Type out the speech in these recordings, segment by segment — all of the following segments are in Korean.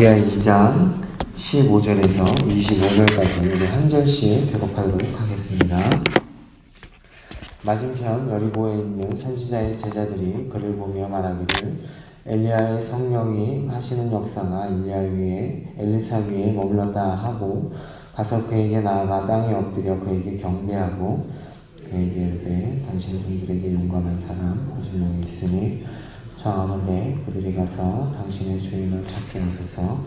이하 2장 15절에서 25절까지 우리 한 절씩 교독하도록 하겠습니다. 맞은편 여리고에 있는 선지자의 제자들이 그를 보며 말하기를 엘리야의 성령이 하시는 역사가 엘리사 위에 머물렀다 하고 가서 그에게 나아가 땅에 엎드려 그에게 경배하고 그에게 이르되 당신 종들에게 용감한 사람 50명이 있으니 청하건대 그들이 가서 당신의 주인을 찾게 하소서.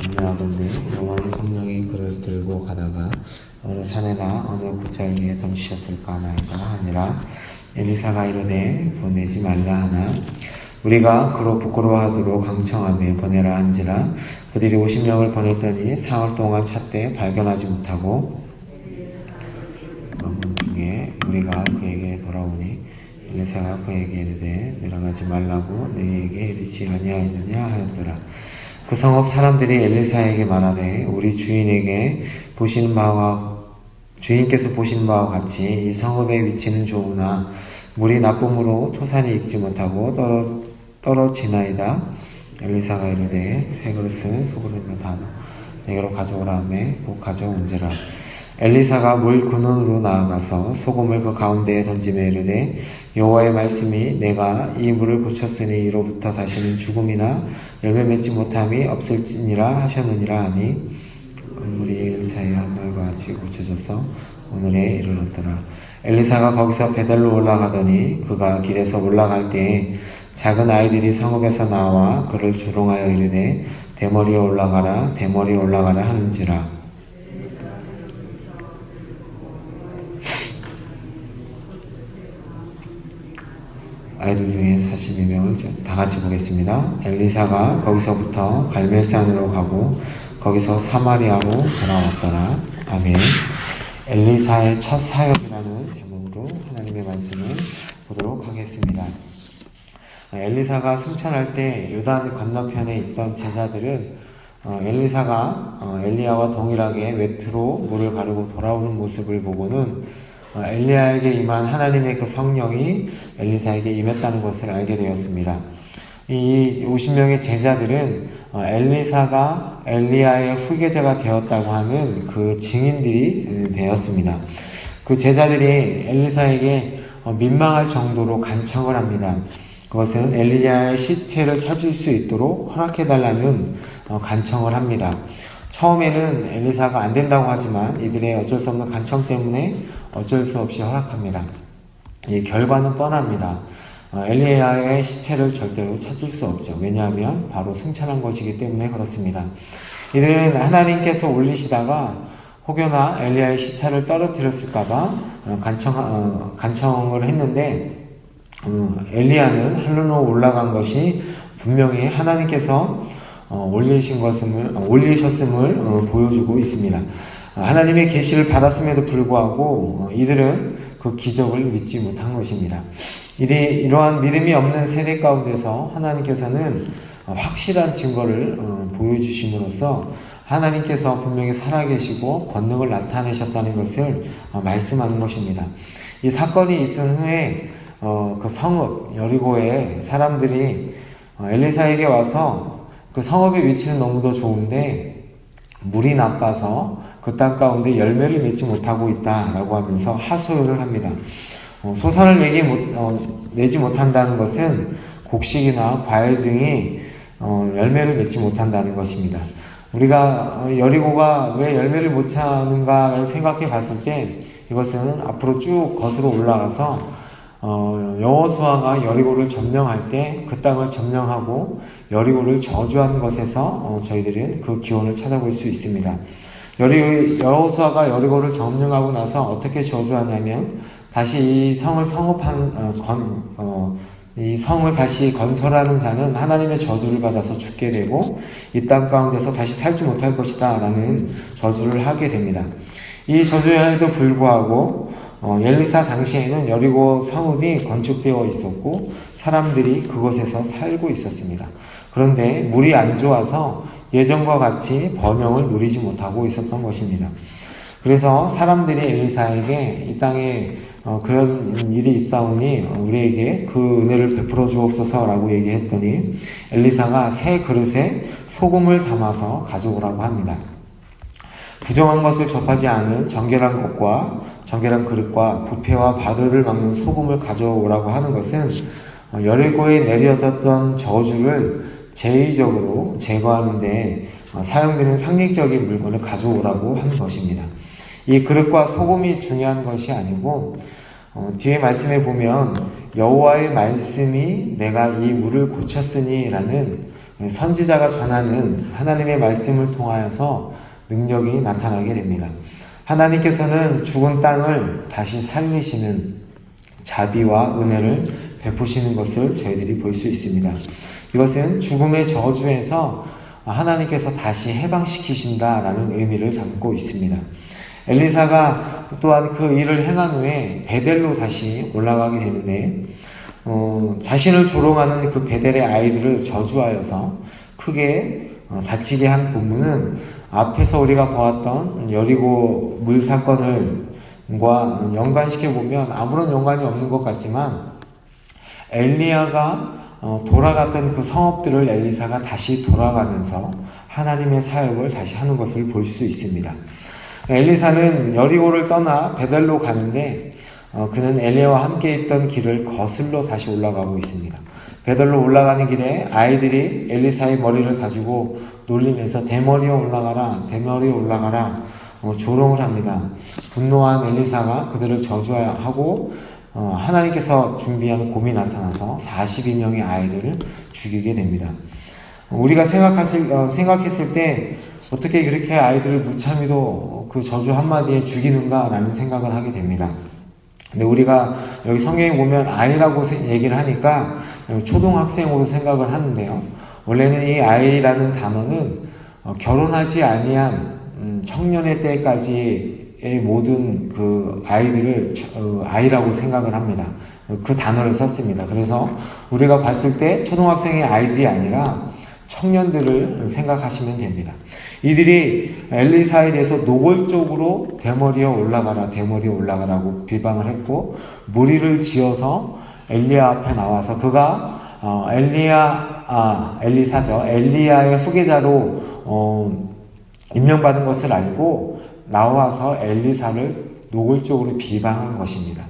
염려하건대 여호와의 성령이 그를 들고 가다가 어느 산에나 어느 골짜기에 던지셨을까 하나이다 하니라. 엘리사가 이르되 보내지 말라 하나 우리가 그로 부끄러워하도록 강청하며 보내라 한지라. 그들이 50명을 보냈더니 사흘 동안 찾되 발견하지 못하고 먼 중에 우리가 그에게 돌아오니 엘리사가 그에게 이르되 내려가지 말라고 너희에게 이르지 아니하였느냐 하였더라. 그 성읍 사람들이 엘리사에게 말하되 우리 주인께서 보신 바와 같이 이 성읍의 위치는 좋으나 물이 나쁨으로 토산이 익지 못하고 떨어지나이다. 엘리사가 이르되 세 그릇은 소그릇 다 내게로 가져오라 하매 곧 가져온지라. 엘리사가 물 근원으로 나아가서 소금을 그 가운데에 던지며 이르되 여호와의 말씀이 내가 이 물을 고쳤으니 이로부터 다시는 죽음이나 열매 맺지 못함이 없을지니라 하셨느니라 하니 그 물이 엘리사의 한 말과 같이 고쳐져서 오늘에 이르렀더라. 엘리사가 거기서 베델로 올라가더니 그가 길에서 올라갈 때에 작은 아이들이 성읍에서 나와 그를 조롱하여 이르되 대머리에 올라가라 하는지라. 아이들 중에 42명을 다 같이 보겠습니다. 엘리사가 거기서부터 갈멜산으로 가고 거기서 사마리아로 돌아왔더라. 아멘. 엘리사의 첫 사역이라는 제목으로 하나님의 말씀을 보도록 하겠습니다. 엘리사가 승천할 때 요단 건너편에 있던 제자들은 엘리사가 엘리야와 동일하게 외투로 물을 가르고 돌아오는 모습을 보고는 엘리야에게 임한 하나님의 그 성령이 엘리사에게 임했다는 것을 알게 되었습니다. 이 50명의 제자들은 엘리사가 엘리야의 후계자가 되었다고 하는 그 증인들이 되었습니다. 그 제자들이 엘리사에게 민망할 정도로 간청을 합니다. 그것은 엘리야의 시체를 찾을 수 있도록 허락해달라는 간청을 합니다. 처음에는 엘리사가 안 된다고 하지만 이들의 어쩔 수 없는 간청 때문에 어쩔 수 없이 허락합니다. 이 결과는 뻔합니다. 엘리야의 시체를 절대로 찾을 수 없죠. 왜냐하면 바로 승천한 것이기 때문에 그렇습니다. 이들은 하나님께서 올리시다가 혹여나 엘리야의 시체를 떨어뜨렸을까봐 간청을 했는데 엘리야는 하늘로 올라간 것이 분명히 하나님께서 올리셨음을 보여주고 있습니다. 하나님의 계시를 받았음에도 불구하고 이들은 그 기적을 믿지 못한 것입니다. 이러한 믿음이 없는 세대 가운데서 하나님께서는 확실한 증거를 보여주심으로써 하나님께서 분명히 살아계시고 권능을 나타내셨다는 것을 말씀하는 것입니다. 이 사건이 있은 후에 그 성읍 여리고의 사람들이 엘리사에게 와서 그 성읍의 위치는 너무도 좋은데 물이 나빠서 그 땅 가운데 열매를 맺지 못하고 있다라고 하면서 하소연을 합니다. 소산을 내지 못한다는 것은 곡식이나 과일 등이 열매를 맺지 못한다는 것입니다. 우리가 여리고가 왜 열매를 못 찾는가를 생각해 봤을 때 이것은 앞으로 쭉 거슬러 올라가서 여호수아가 여리고를 점령할 때 그 땅을 점령하고 여리고를 저주하는 것에서 저희들은 그 기원을 찾아볼 수 있습니다. 여호수아가 여리고를 점령하고 나서 어떻게 저주하냐면 다시 이 성을 이 성을 다시 건설하는 자는 하나님의 저주를 받아서 죽게 되고 이 땅 가운데서 다시 살지 못할 것이다 라는 저주를 하게 됩니다. 이 저주에도 불구하고 엘리사 당시에는 여리고 성읍이 건축되어 있었고 사람들이 그곳에서 살고 있었습니다. 그런데 물이 안 좋아서 예전과 같이 번영을 누리지 못하고 있었던 것입니다. 그래서 사람들이 엘리사에게 이 땅에 그런 일이 있사오니 우리에게 그 은혜를 베풀어 주옵소서라고 얘기했더니 엘리사가 새 그릇에 소금을 담아서 가져오라고 합니다. 부정한 것을 접하지 않은 정결한 것과 정결한 그릇과 부패와 바르를 막는 소금을 가져오라고 하는 것은 여리고에 내려졌던 저주를 제의적으로 제거하는 데 사용되는 상징적인 물건을 가져오라고 하는 것입니다. 이 그릇과 소금이 중요한 것이 아니고 뒤에 말씀에 보면 여호와의 말씀이 내가 이 물을 고쳤으니 라는 선지자가 전하는 하나님의 말씀을 통하여서 능력이 나타나게 됩니다. 하나님께서는 죽은 땅을 다시 살리시는 자비와 은혜를 베푸시는 것을 저희들이 볼 수 있습니다. 이것은 죽음의 저주에서 하나님께서 다시 해방시키신다라는 의미를 담고 있습니다. 엘리사가 또한 그 일을 행한 후에 베델로 다시 올라가게 되는데 자신을 조롱하는 그 베델의 아이들을 저주하여서 크게 다치게 한 본문은 앞에서 우리가 보았던 여리고 물 사건과 연관시켜 보면 아무런 연관이 없는 것 같지만 엘리야가 돌아갔던 그 성읍들을 엘리사가 다시 돌아가면서 하나님의 사역을 다시 하는 것을 볼 수 있습니다. 엘리사는 여리고를 떠나 베델로 가는데 그는 엘리야와 함께 있던 길을 거슬러 다시 올라가고 있습니다. 베델로 올라가는 길에 아이들이 엘리사의 머리를 가지고 놀리면서 대머리에 올라가라, 대머리에 올라가라 조롱을 합니다. 분노한 엘리사가 그들을 저주하고 하나님께서 준비하는 곰이 나타나서 42명의 아이들을 죽이게 됩니다. 우리가 생각했을 때 어떻게 그렇게 아이들을 무참히도 그 저주 한마디에 죽이는가라는 생각을 하게 됩니다. 근데 우리가 여기 성경에 보면 아이라고 얘기를 하니까 초등학생으로 생각을 하는데요. 원래는 이 아이라는 단어는 결혼하지 아니한 청년의 때까지의 모든 그 아이들을 아이라고 생각을 합니다. 그 단어를 썼습니다. 그래서 우리가 봤을 때 초등학생의 아이들이 아니라 청년들을 생각하시면 됩니다. 이들이 엘리사에 대해서 노골적으로 대머리에 올라가라, 대머리에 올라가라고 비방을 했고 무리를 지어서 엘리야 앞에 나와서 그가 엘리사죠. 엘리야의 후계자로 임명받은 것을 알고 나와서 엘리사를 노골적으로 비방한 것입니다.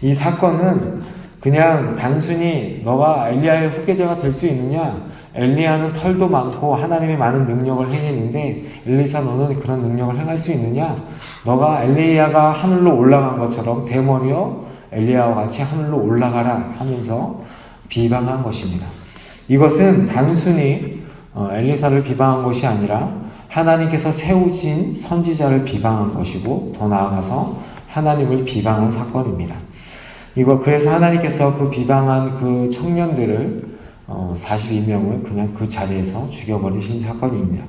이 사건은 그냥 단순히 너가 엘리야의 후계자가 될 수 있느냐? 엘리야는 털도 많고 하나님의 많은 능력을 행했는데 엘리사 너는 그런 능력을 행할 수 있느냐? 너가 엘리야가 하늘로 올라간 것처럼 대머리여 엘리야와 같이 하늘로 올라가라 하면서 비방한 것입니다. 이것은 단순히 엘리사를 비방한 것이 아니라 하나님께서 세우신 선지자를 비방한 것이고 더 나아가서 하나님을 비방한 사건입니다. 그래서 하나님께서 그 비방한 그 청년들을 42명을 그냥 그 자리에서 죽여버리신 사건입니다.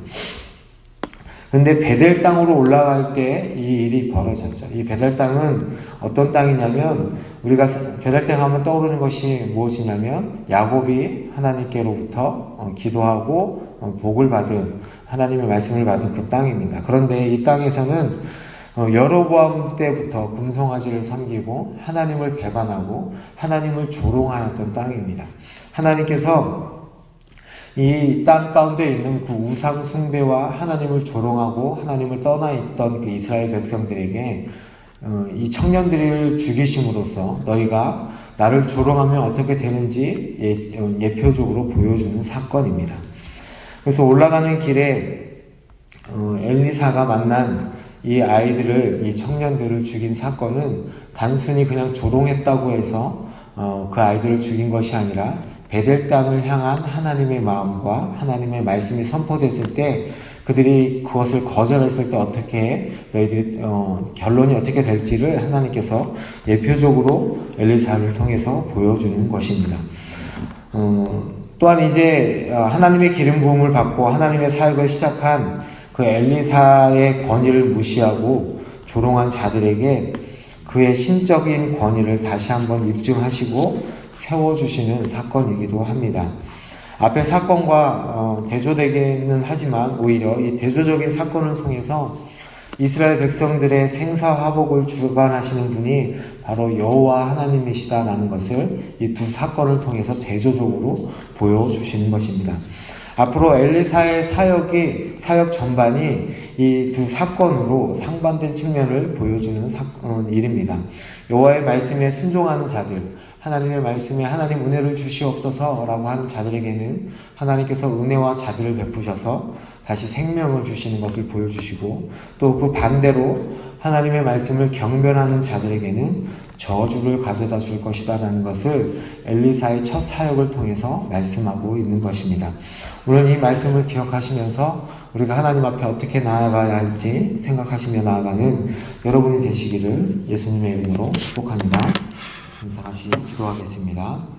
근데 베델 땅으로 올라갈 때 이 일이 벌어졌죠. 이 베델 땅은 어떤 땅이냐면 우리가 베델 땅 하면 떠오르는 것이 무엇이냐면 야곱이 하나님께로부터 기도하고 복을 받은 하나님의 말씀을 받은 그 땅입니다. 그런데 이 땅에서는 여로보암 때부터 금송아지를 섬기고 하나님을 배반하고 하나님을 조롱하였던 땅입니다. 하나님께서 이 땅 가운데 있는 그 우상 숭배와 하나님을 조롱하고 하나님을 떠나 있던 그 이스라엘 백성들에게 이 청년들을 죽이심으로써 너희가 나를 조롱하면 어떻게 되는지 예표적으로 보여주는 사건입니다. 그래서 올라가는 길에 엘리사가 만난 이 아이들을, 이 청년들을 죽인 사건은 단순히 그냥 조롱했다고 해서 그 아이들을 죽인 것이 아니라 베델 땅을 향한 하나님의 마음과 하나님의 말씀이 선포됐을 때 그들이 그것을 거절했을 때 어떻게 너희들이 결론이 어떻게 될지를 하나님께서 예표적으로 엘리사를 통해서 보여주는 것입니다. 또한 이제 하나님의 기름 부음을 받고 하나님의 사역을 시작한 그 엘리사의 권위를 무시하고 조롱한 자들에게 그의 신적인 권위를 다시 한번 입증하시고 세워주시는 사건이기도 합니다. 앞의 사건과 대조되기는 하지만 오히려 이 대조적인 사건을 통해서 이스라엘 백성들의 생사화복을 주관하시는 분이 바로 여호와 하나님이시다라는 것을 이 두 사건을 통해서 대조적으로 보여주시는 것입니다. 앞으로 엘리사의 사역 전반이 이 두 사건으로 상반된 측면을 보여주는 일입니다. 여호와의 말씀에 순종하는 자들, 하나님의 말씀에 하나님 은혜를 주시옵소서라고 하는 자들에게는 하나님께서 은혜와 자비를 베푸셔서 다시 생명을 주시는 것을 보여주시고, 또 그 반대로 하나님의 말씀을 경멸하는 자들에게는 저주를 가져다 줄 것이다 라는 것을 엘리사의 첫 사역을 통해서 말씀하고 있는 것입니다. 물론 이 말씀을 기억하시면서 우리가 하나님 앞에 어떻게 나아가야 할지 생각하시며 나아가는 여러분이 되시기를 예수님의 이름으로 축복합니다. 다 같이 기도하겠습니다.